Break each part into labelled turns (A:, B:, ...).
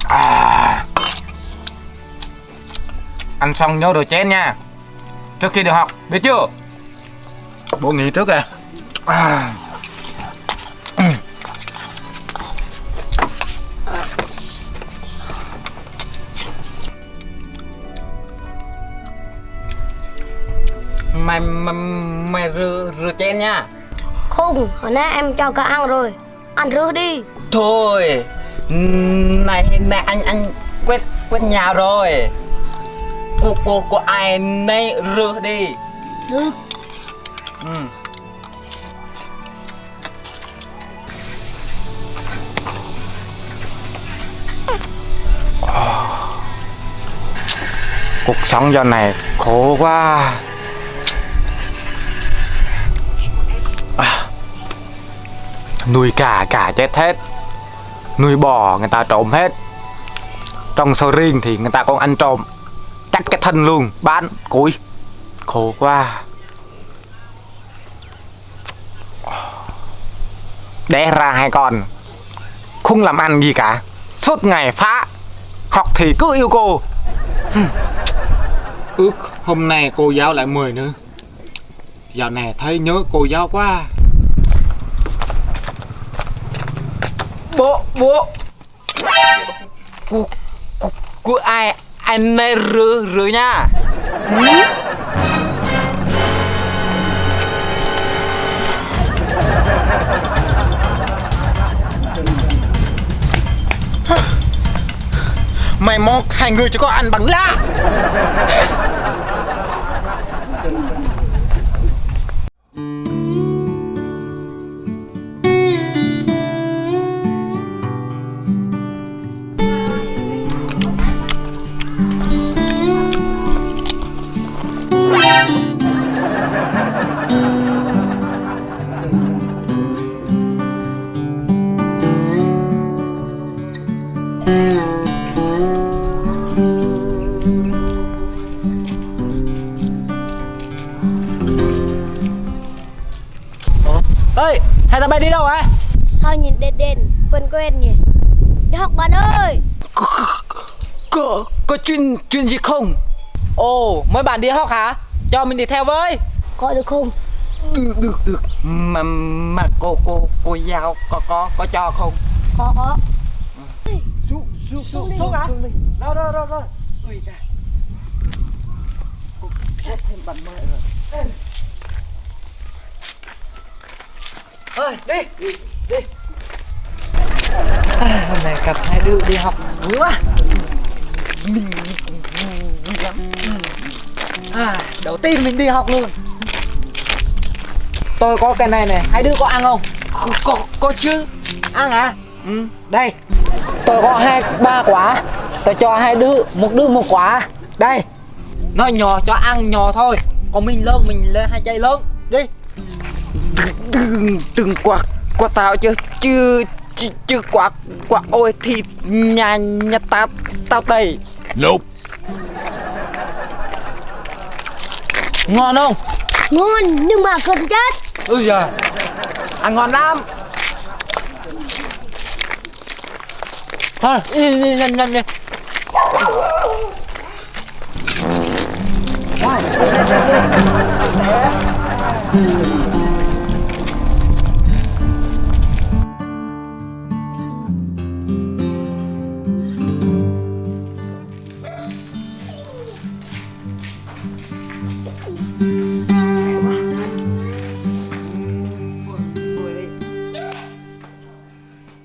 A: À. Ăn xong nhớ rửa chén nha, trước khi đi học, biết chưa? Bố nghỉ trước kìa. À.
B: Mày rửa chén nha.
C: Không, hồi nãy em cho cả ăn rồi. Ăn rửa đi.
B: Thôi, này anh quét nhà rồi. Cô ai nấy rửa đi.
C: Được.
A: Cuộc sống giờ này khổ quá. Nuôi cả chết hết, nuôi bò người ta trộm hết, trồng sầu riêng thì người ta còn ăn trộm, cắt cái thân luôn bán củi, khổ quá. Đẻ ra hai con không làm ăn gì cả, suốt ngày phá, học thì cứ yêu cô. Ước hôm nay cô giáo lại 10 nữa. Dạo này thấy nhớ cô giáo quá.
B: Bố của ai anh này rửa nha.
A: Mày mò hai người chỉ có ăn bằng lá.
B: Ê, hai ta bay đi đâu hả?
C: Sao nhìn đen quen nhỉ? Đi học bạn ơi.
B: Có chuyện gì không? Ồ, mấy bạn đi học hả? Cho mình đi theo với.
C: Có được không?
B: Được. Mà cô giáo có cho không?
C: Có.
B: Xuống hả? Đâu. Ui da. Cô ép thêm bàn mẹ rồi. Ơi, đi. Hôm nay gặp hai đứa đi học vui quá. Mình cũng vui lắm. Đầu tiên mình đi học luôn. Tôi có cái này này, hai đứa có ăn không? Có chứ. Ăn hả? Đây. Tôi có 2-3 quả. Tôi cho hai đứa một quả. Đây. Nó nhỏ cho ăn nhỏ thôi. Còn mình lên hai chai lớn. Đi. Đừng quả tao chứ quả ôi thì nhà tao tây.
A: Nope.
B: Ngon không?
C: Ngon nhưng mà cần chết.
B: Ui giời, ăn ngon lắm. Thôi nhanh đi.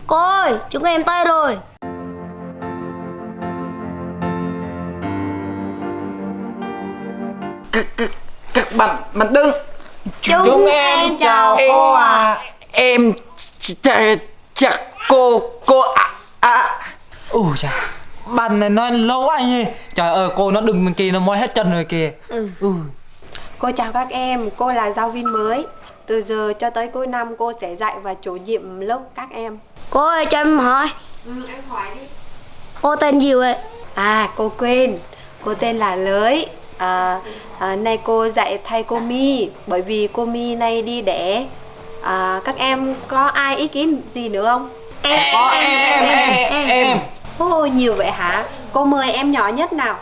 C: Cô ơi, chúng em tới rồi.
B: Các bạn đứng.
C: Chúng em chào cô ạ.
B: Em chắc cô ui trời, bạn này nói lâu quá nhỉ. Trời ơi, cô nó đứng bên kia nó mỏi hết chân rồi kìa.
D: Cô chào các em, cô là giáo viên mới. Từ giờ cho tới cuối năm cô sẽ dạy và chủ nhiệm lớp các em.
C: Cô ơi, cho em hỏi.
D: Em hỏi đi.
C: Cô tên gì vậy?
D: Cô quên. Cô tên là Lới. Nay cô dạy thay cô My. Bởi vì cô My nay đi đẻ. Các em có ai ý kiến gì nữa không?
B: Em.
D: Ôi nhiều vậy hả? Cô mời em nhỏ nhất nào.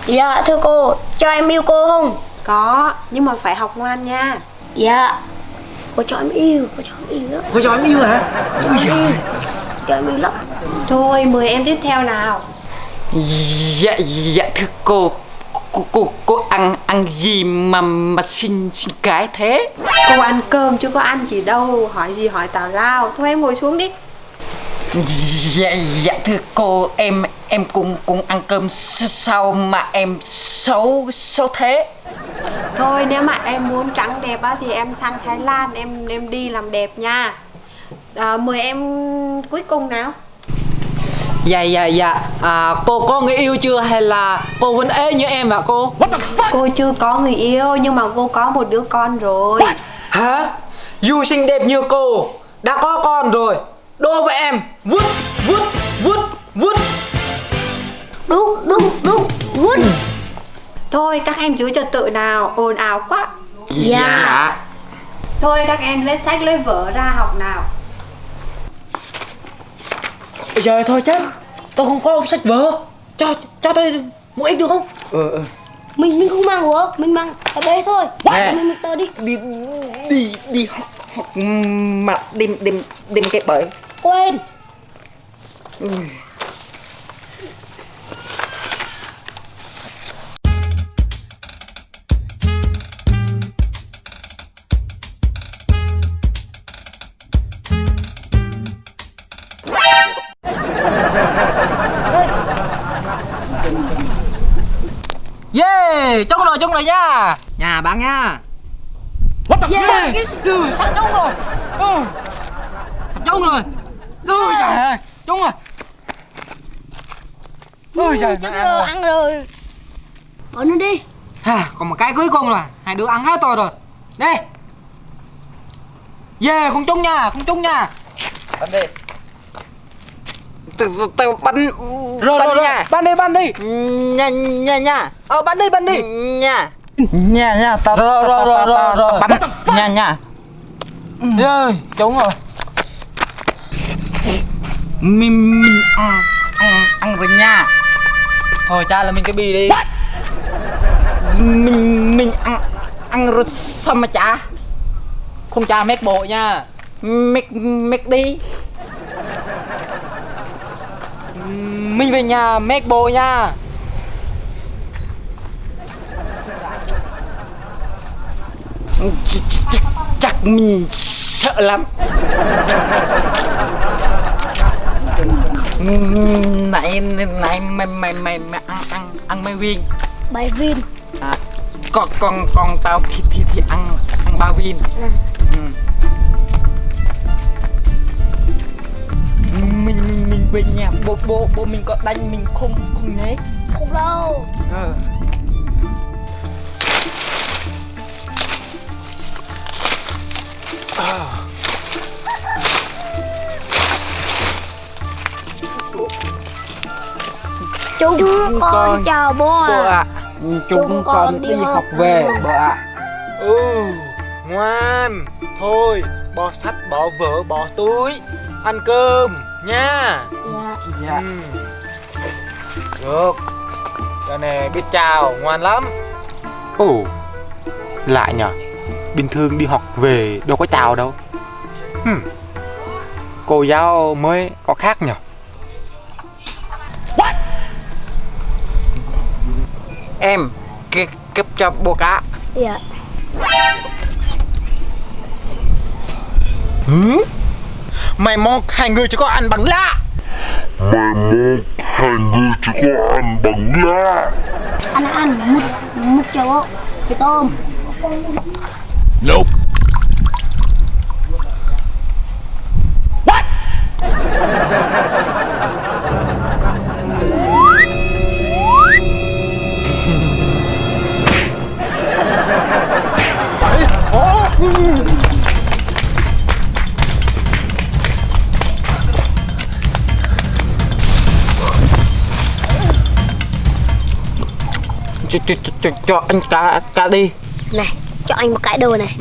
C: Dạ thưa cô, cho em yêu cô không?
D: Có, nhưng mà phải học ngoan nha.
C: Dạ. Cô cho em yêu, cô cho em yêu.
B: Cô cho em yêu hả? Ôi giời.
C: Cho em yêu lắm.
D: Thôi mời em tiếp theo nào.
B: Dạ thưa cô ăn gì mà xin cái thế?
D: Cô ăn cơm chứ có ăn gì đâu. Hỏi gì hỏi tào lao. Thôi em ngồi xuống đi.
B: Dạ thưa cô, em cũng ăn cơm sao mà em xấu thế?
D: Thôi nếu mà em muốn trắng đẹp á thì em sang Thái Lan em đi làm đẹp nha. Mời em cuối cùng nào.
B: Dạ. Cô có người yêu chưa hay là cô vẫn ế như em hả cô?
D: Cô chưa có người yêu nhưng mà cô có một đứa con rồi.
B: Hả? Dù xinh đẹp như cô đã có con rồi. Đố với em. Vút.
C: Đúng. Vút.
D: Thôi các em giữ trật tự nào, ồn ào quá.
C: Dạ.
D: Thôi các em lấy sách lấy vở ra học nào.
B: Trời thôi chứ. Tôi không có sách vở. Cho tôi một ít được không?
C: Mình không mang của, mình mang ở đây thôi.
B: Nè.
C: Mình tờ đi.
B: Đi học mà đem cái bẫy.
C: Quên.
B: Yeah, trúng rồi nha. Nhà bạn nha.
C: Yeah.
B: Sắp trúng rồi. Sắp trúng rồi. Ôi trời ơi, trúng rồi. Ôi trời,
C: Chắc rồi, ăn rồi. Ở nó đi.
B: còn một cái cuối cùng rồi. Hai đứa ăn hết rồi. Đây. Yeah, không trúng nha. Bắn đi. Tao bắn. Rồi. Bắn đi. Nha. Bắn đi. Nha. Tao bắn. Nha. Rồi, trúng rồi. Mình ăn rồi nha. Thôi cha là mình cái bì đi. Mình ăn rồi sao mà cha? Không cha mét bộ nha. Mét đi. Mình về nhà mét bộ nha. Chắc mình sợ lắm. Nãy mày ăn mấy viên?
C: 7 viên.
B: Còn tao thì ăn 3 viên. Mình về nhà bố mình có đánh mình không nhé.
C: Không đâu. Chúng con chào bố ạ.
B: Chúng con đi học về bố ạ.
A: Ngoan. Thôi, bỏ sách, bỏ vở, bỏ túi. Ăn cơm nha.
C: Dạ.
A: Được. Giờ này biết chào, ngoan lắm. Lại nhờ. Bình thường đi học về đâu có chào đâu. Cô giáo mới có khác nhờ.
B: Em cấp cho bố cá.
C: Dạ.
A: Mày mong hai người chỉ có ăn bằng lá.
C: Ăn múc cho bố. Cái tôm.
A: Nope.
B: Cho anh cá đi.
C: Này, cho anh một cái đồ này.